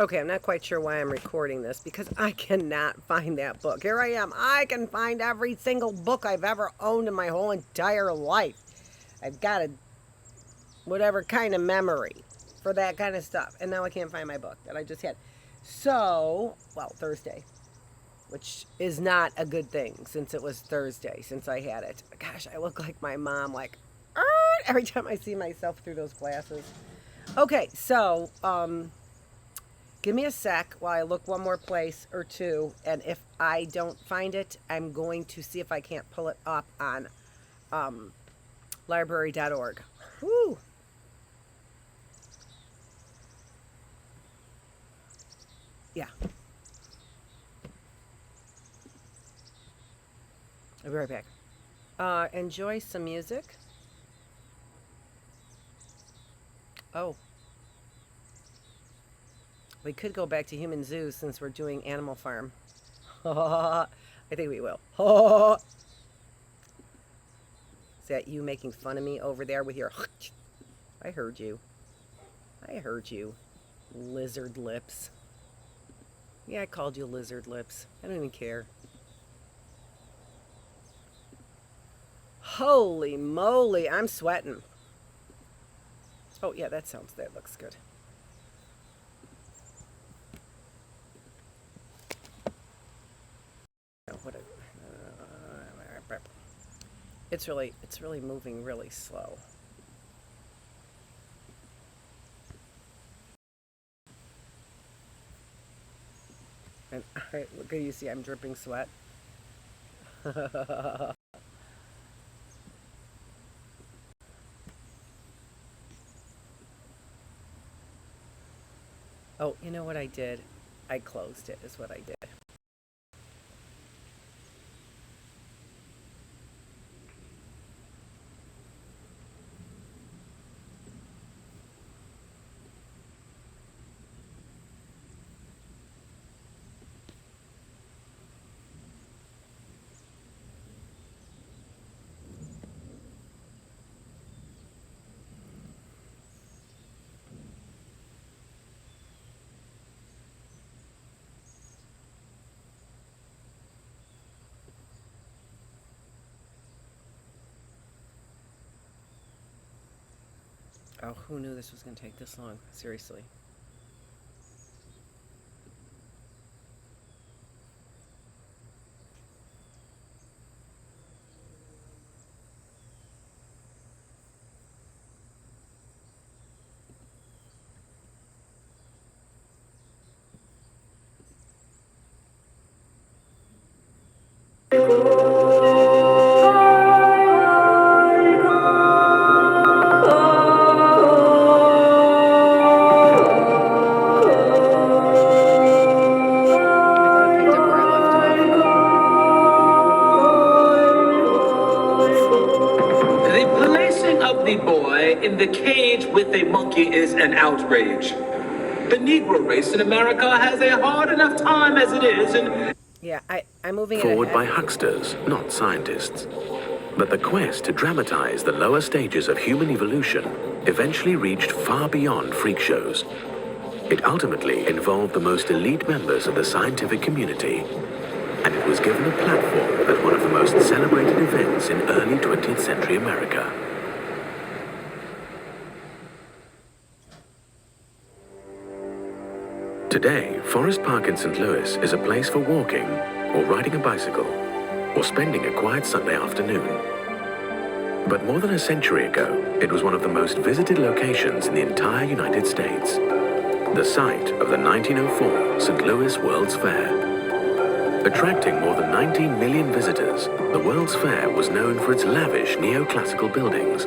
Okay, I'm not quite sure why I'm recording this because I cannot find that book. Here I am. I can find every single book I've ever owned in my whole entire life. I've got a whatever kind of memory for that kind of stuff. And now I can't find my book that I just had. So, well, Thursday, which is not a good thing since it was Thursday since I had it. Gosh, I look like my mom, like, every time I see myself through those glasses. Okay, so, give me a sec while I look one more place or two, and if I don't find it, I'm going to see if I can't pull it up on library.org. Whew. Yeah. I'll be right back. Enjoy some music. Oh. We could go back to Human Zoo since we're doing Animal Farm. I think we will. Is that you making fun of me over there with your... I heard you. I heard you. Lizard lips. Yeah, I called you lizard lips. I don't even care. Holy moly, I'm sweating. Oh, yeah, that looks good. It's really moving really slow. And look at you, see I'm dripping sweat. Oh, you know what I did? I closed it, is what I did. Oh, who knew this was going to take this long? Seriously. In the cage with a monkey is an outrage. The Negro race in America has a hard enough time as it is, and yeah, I'm moving forward by hucksters, not scientists. But the quest to dramatize the lower stages of human evolution eventually reached far beyond freak shows. It ultimately involved the most elite members of the scientific community, and it was given a platform at one of the most celebrated events in early 20th century America. Today, Forest Park in St. Louis is a place for walking, or riding a bicycle, or spending a quiet Sunday afternoon. But more than a century ago, it was one of the most visited locations in the entire United States. The site of the 1904 St. Louis World's Fair. Attracting more than 19 million visitors, the World's Fair was known for its lavish neoclassical buildings.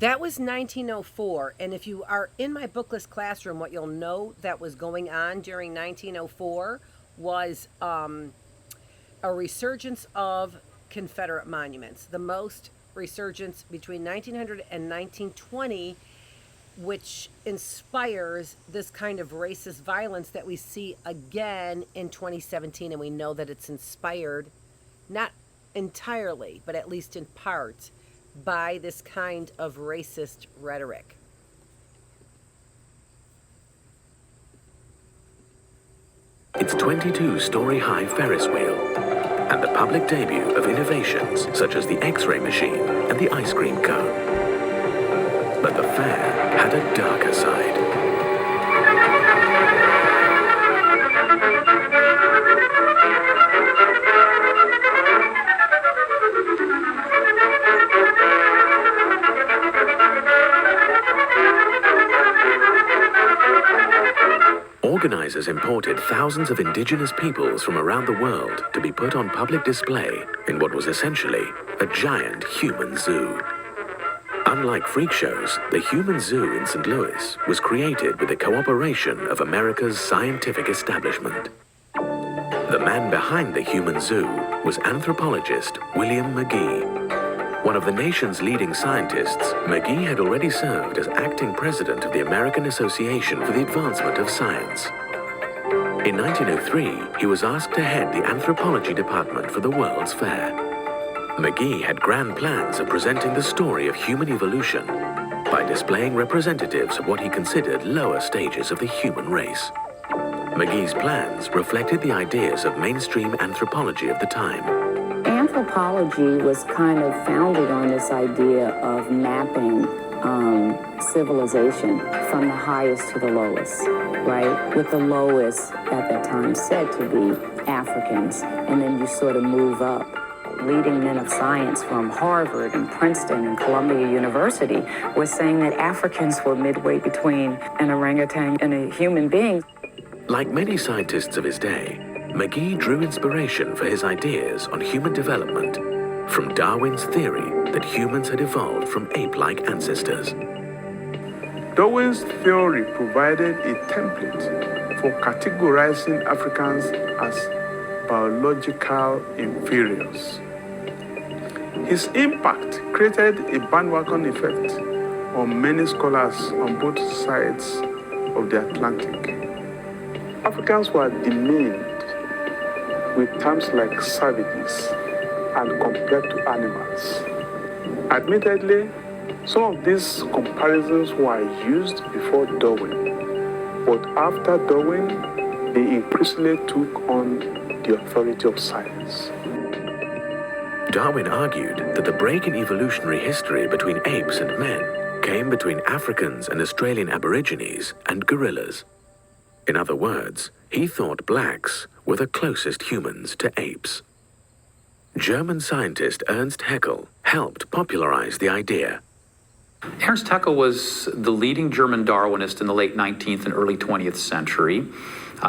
That was 1904, and if you are in my Bookless classroom, what you'll know that was going on during 1904 was a resurgence of Confederate monuments. The most resurgence between 1900 and 1920, which inspires this kind of racist violence that we see again in 2017, and we know that it's inspired, not entirely, but at least in part, by this kind of racist rhetoric. 22-story-high Ferris wheel, and the public debut of innovations such as the X-ray machine and the ice cream cone. But the fair had a darker side. Organizers imported thousands of indigenous peoples from around the world to be put on public display in what was essentially a giant human zoo. Unlike freak shows, the Human Zoo in St. Louis was created with the cooperation of America's scientific establishment. The man behind the Human Zoo was anthropologist William McGee. One of the nation's leading scientists, McGee had already served as acting president of the American Association for the Advancement of Science. In 1903, he was asked to head the anthropology department for the World's Fair. McGee had grand plans of presenting the story of human evolution by displaying representatives of what he considered lower stages of the human race. McGee's plans reflected the ideas of mainstream anthropology of the time. Anthropology was kind of founded on this idea of mapping civilization from the highest to the lowest, right? With the lowest at that time said to be Africans, and then you sort of move up. Leading men of science from Harvard and Princeton and Columbia University were saying that Africans were midway between an orangutan and a human being. Like many scientists of his day, McGee drew inspiration for his ideas on human development from Darwin's theory that humans had evolved from ape-like ancestors. Darwin's theory provided a template for categorizing Africans as biological inferiors. His impact created a bandwagon effect on many scholars on both sides of the Atlantic. Africans were demeaned with terms like savages and compared to animals. Admittedly, some of these comparisons were used before Darwin, but after Darwin, they increasingly took on the authority of science. Darwin argued that the break in evolutionary history between apes and men came between Africans and Australian Aborigines and gorillas. In other words, he thought blacks were the closest humans to apes. German scientist Ernst Haeckel helped popularize the idea. Ernst Haeckel was the leading German Darwinist in the late 19th and early 20th century.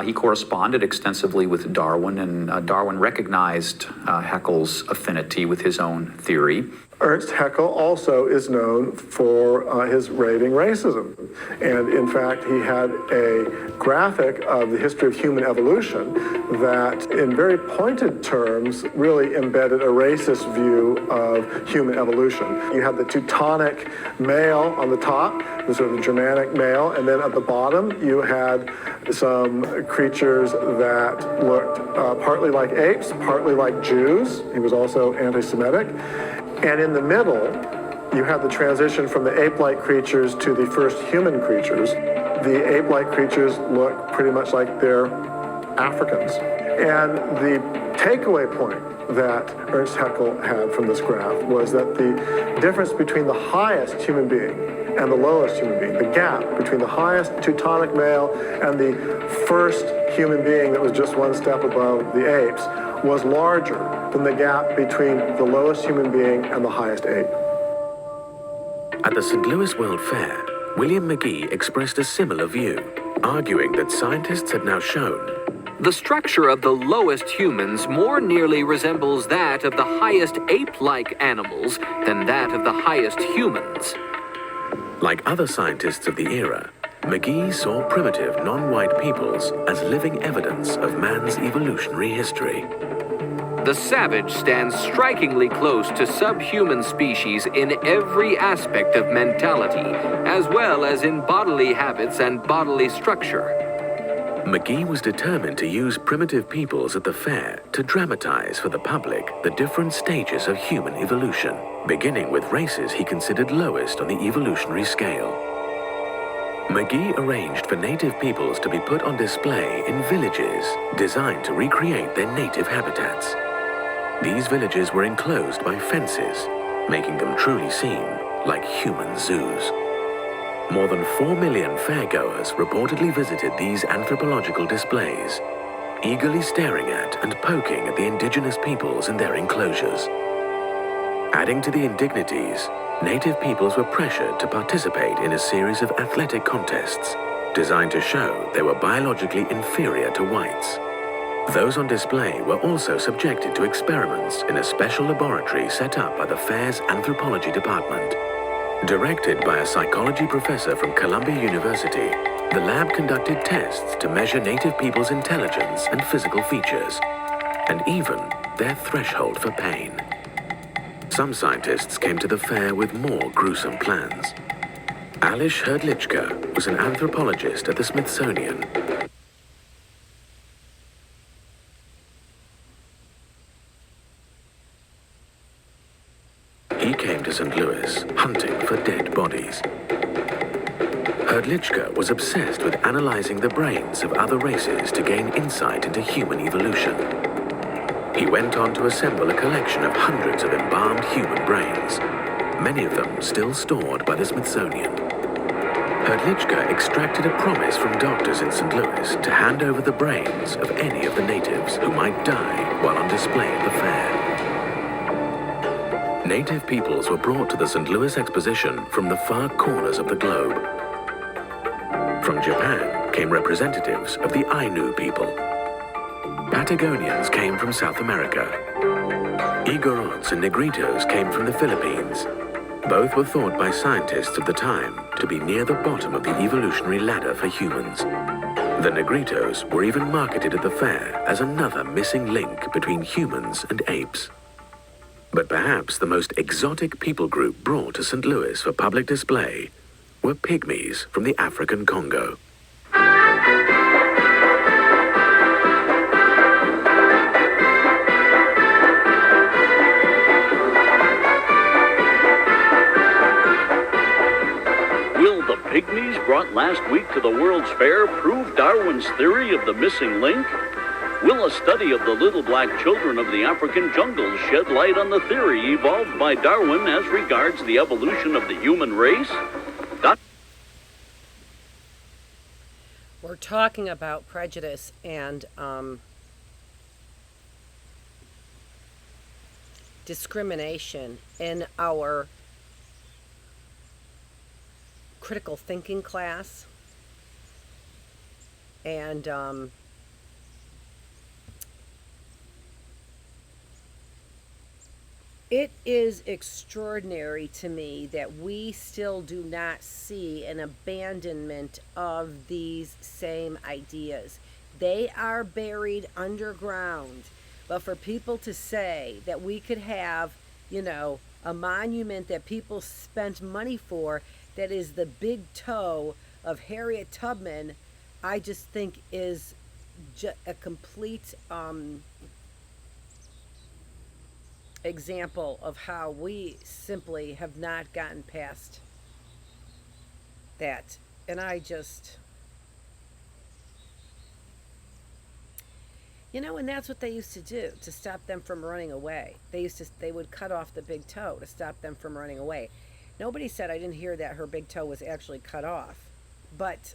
He corresponded extensively with Darwin, and Darwin recognized Haeckel's affinity with his own theory. Ernst Haeckel also is known for his raving racism. And in fact, he had a graphic of the history of human evolution that, in very pointed terms, really embedded a racist view of human evolution. You have the Teutonic male on the top, the sort of Germanic male, and then at the bottom you had some creatures that looked partly like apes, partly like Jews. He was also anti-Semitic. And in the middle, you have the transition from the ape-like creatures to the first human creatures. The ape-like creatures look pretty much like they're Africans. And the takeaway point that Ernst Haeckel had from this graph was that the difference between the highest human being and the lowest human being, the gap between the highest Teutonic male and the first human being that was just one step above the apes, was larger than the gap between the lowest human being and the highest ape. At the St. Louis World Fair, William McGee expressed a similar view, arguing that scientists had now shown the structure of the lowest humans more nearly resembles that of the highest ape-like animals than that of the highest humans. Like other scientists of the era, McGee saw primitive non-white peoples as living evidence of man's evolutionary history. The savage stands strikingly close to subhuman species in every aspect of mentality, as well as in bodily habits and bodily structure. McGee was determined to use primitive peoples at the fair to dramatize for the public the different stages of human evolution, beginning with races he considered lowest on the evolutionary scale. McGee arranged for native peoples to be put on display in villages designed to recreate their native habitats. These villages were enclosed by fences, making them truly seem like human zoos. More than 4 million fairgoers reportedly visited these anthropological displays, eagerly staring at and poking at the indigenous peoples in their enclosures. Adding to the indignities, native peoples were pressured to participate in a series of athletic contests designed to show they were biologically inferior to whites. Those on display were also subjected to experiments in a special laboratory set up by the fair's anthropology department. Directed by a psychology professor from Columbia University, the lab conducted tests to measure native people's intelligence and physical features, and even their threshold for pain. Some scientists came to the fair with more gruesome plans. Alish Hrdlichka was an anthropologist at the Smithsonian. He came to St. Louis hunting for dead bodies. Hrdlichka was obsessed with analyzing the brains of other races to gain insight into human evolution. He went on to assemble a collection of hundreds of embalmed human brains, many of them still stored by the Smithsonian. Hrdlichka extracted a promise from doctors in St. Louis to hand over the brains of any of the natives who might die while on display at the fair. Native peoples were brought to the St. Louis Exposition from the far corners of the globe. From Japan came representatives of the Ainu people. Patagonians came from South America. Igorots and Negritos came from the Philippines. Both were thought by scientists of the time to be near the bottom of the evolutionary ladder for humans. The Negritos were even marketed at the fair as another missing link between humans and apes. But perhaps the most exotic people group brought to St. Louis for public display were pygmies from the African Congo. Will the pygmies brought last week to the World's Fair prove Darwin's theory of the missing link? Will a study of the little black children of the African jungles shed light on the theory evolved by Darwin as regards the evolution of the human race? We're talking about prejudice and discrimination in our critical thinking class. And it is extraordinary to me that we still do not see an abandonment of these same ideas. They are buried underground. But for people to say that we could have, a monument that people spent money for that is the big toe of Harriet Tubman, I just think is a complete example of how we simply have not gotten past that. And I just, and that's what they used to do to stop them from running away. They would cut off the big toe to stop them from running away. Nobody said, I didn't hear that her big toe was actually cut off. But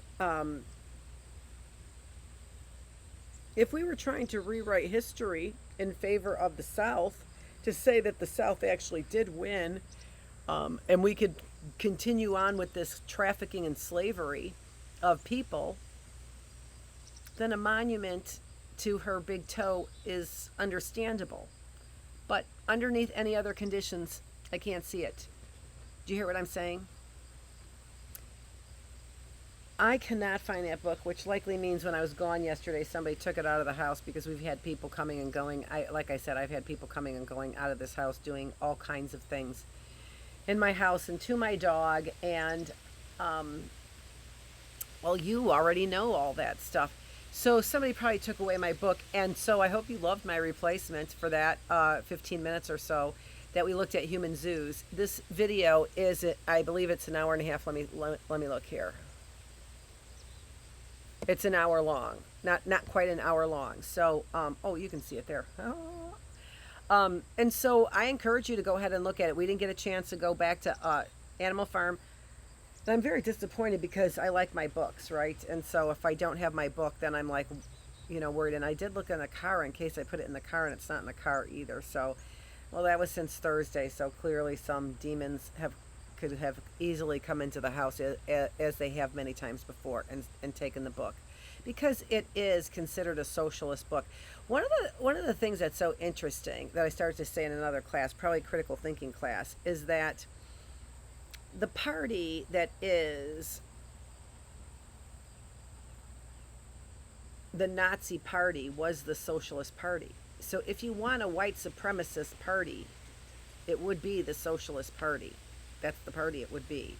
if we were trying to rewrite history in favor of the South, to say that the South actually did win, and we could continue on with this trafficking and slavery of people, then a monument to her big toe is understandable. But underneath any other conditions, I can't see it. Do you hear what I'm saying? I cannot find that book, which likely means when I was gone yesterday, somebody took it out of the house, because we've had people coming and going. Like I said, I've had people coming and going out of this house doing all kinds of things in my house and to my dog. And, well, you already know all that stuff. So somebody probably took away my book. And so I hope you loved my replacement for that 15 minutes or so that we looked at human zoos. This video is, I believe it's an hour and a half. Let me look here. It's an hour long, not quite an hour long. So, oh, you can see it there. And so I encourage you to go ahead and look at it. We didn't get a chance to go back to Animal Farm. And I'm very disappointed because I like my books, right? And so if I don't have my book, then I'm like, worried. And I did look in the car in case I put it in the car, and it's not in the car either. So, well, that was since Thursday. So clearly some demons could have easily come into the house as they have many times before and taken the book, because it is considered a socialist book. One of the things that's so interesting that I started to say in another class, probably critical thinking class, is that the party that is the Nazi party was the Socialist Party. So if you want a white supremacist party, it would be the Socialist Party. That's the party it would be.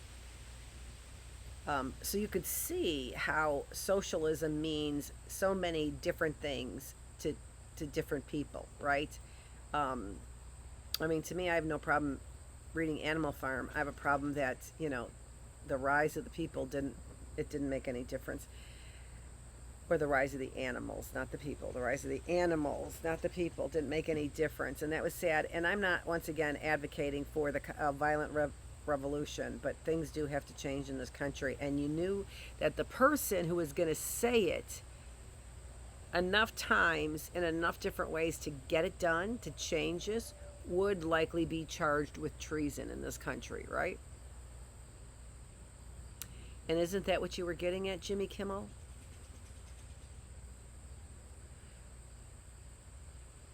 So you could see how socialism means so many different things to different people, right? I mean, to me, I have no problem reading Animal Farm. I have a problem that, the rise of the people didn't make any difference. Or the rise of the animals, not the people. The rise of the animals, not the people, didn't make any difference. And that was sad. And I'm not, once again, advocating for the violent revolution, but things do have to change in this country. And you knew that the person who was going to say it enough times in enough different ways to get it done, to change this, would likely be charged with treason in this country, right? And isn't that what you were getting at, Jimmy Kimmel?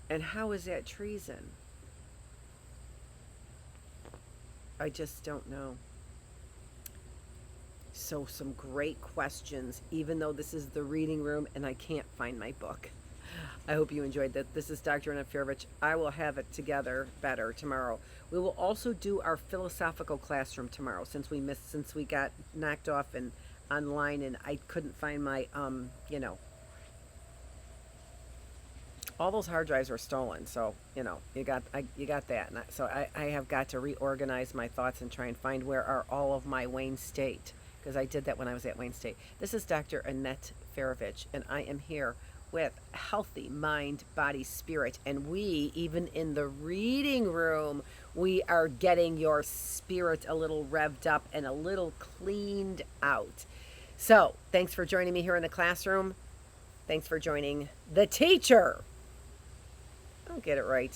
And how is that treason? I just don't know. So some great questions, even though this is the reading room and I can't find my book. I hope you enjoyed that. This is Dr. Annette Feravich. I will have it together better tomorrow. We will also do our philosophical classroom tomorrow, since we got knocked off and online, and I couldn't find my all those hard drives were stolen, so you got that. And so I have got to reorganize my thoughts and try and find where are all of my Wayne State, because I did that when I was at Wayne State. This is Dr. Annette Feravich, and I am here with healthy mind, body, spirit, and we, even in the reading room, we are getting your spirit a little revved up and a little cleaned out. So thanks for joining me here in the classroom. Thanks for joining the teacher. I'll get it right.